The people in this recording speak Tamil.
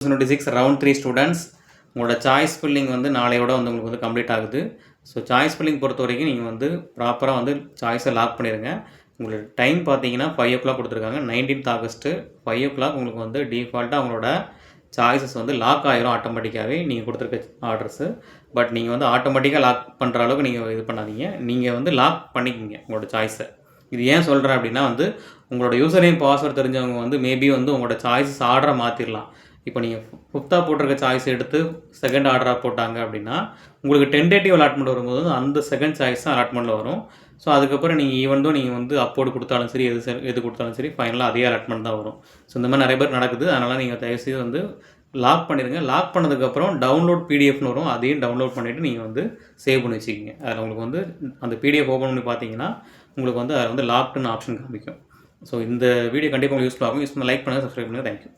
2026 ரவுண்ட் 3 ஸ்டூடெண்ட்ஸ் உங்களோட சாய்ஸ் ஃபில்லிங் வந்து நாளையோட வந்து உங்களுக்கு வந்து கம்ப்ளீட் ஆகுது. ஸோ சாய்ஸ் ஃபில்லிங் பொறுத்த வரைக்கும் நீங்கள் வந்து ப்ராப்பராக வந்து சாய்ஸை லாக் பண்ணிடுங்க. உங்களுக்கு டைம் பார்த்தீங்கன்னா 5 o'clock கொடுத்துருக்காங்க. 19th August 5 o'clock உங்களுக்கு வந்து டிஃபால்ட்டாக உங்களோட சாய்ஸஸ் வந்து லாக் ஆகிரும் ஆட்டோமேட்டிக்காகவே நீங்கள் கொடுத்துருக்க ஆர்டர்ஸு. பட் நீங்கள் வந்து ஆட்டோமேட்டிக்காக லாக் பண்ணுற அளவுக்கு நீங்கள் இது பண்ணாதீங்க. நீங்கள் வந்து லாக் பண்ணிக்கிங்க உங்களோட சாய்ஸை. இது ஏன் சொல்கிறேன் அப்படின்னா வந்து உங்களோட யூசர் நேம் பாஸ்வேர்டு தெரிஞ்சவங்க வந்து மேபி வந்து உங்களோட சாய்ஸஸ் ஆர்டரை மாற்றிடலாம். இப்போ நீங்கள் 5th போட்டிருக்க சாய்ஸ் எடுத்து செகண்ட் ஆர்டராக போட்டாங்க அப்படின்னா உங்களுக்கு டென்டேட்டிவ் அலாட்மெண்ட் வரும்போது அந்த செகண்ட் சாய்ஸ் தான் அலாட்மெண்ட்டில் வரும். ஸோ அதுக்கப்புறம் நீங்கள் ஈவெண்ட்டும் நீங்கள் வந்து அப்போர்டு கொடுத்தாலும் சரி எது கொடுத்தாலும் சரி ஃபைனலாக அதே அலாட்மெண்ட் தான் வரும். ஸோ இந்த மாதிரி நிறைய பேர் நடக்குது. அதனால் நீங்கள் தயவுசெய்து வந்து லாக் பண்ணிடுங்க. லாக் பண்ணதுக்கப்புறம் டவுன்லோட் பிடிஎஃப்னு வரும். அதையும் டவுன்லோட் பண்ணிவிட்டு நீங்கள் வந்து சேவ் பண்ணி வச்சுக்கிங்க. அதில் உங்களுக்கு வந்து அந்த பிடிஎஃப் ஓப்பன் பண்ணி பார்த்தீங்கன்னா உங்களுக்கு வந்து அதில் வந்து லாக்டுன்னு ஆப்ஷன் காமிக்கும். ஸோ இந்த வீடியோ கண்டிப்பாக உங்களுக்கு யூஸ்ஃபுல் ஆகும். யூஸ் பண்ணி லைக் பண்ணுங்கள், சப்ஸ்கிரைப் பண்ணுங்கள். தேங்க்யூ.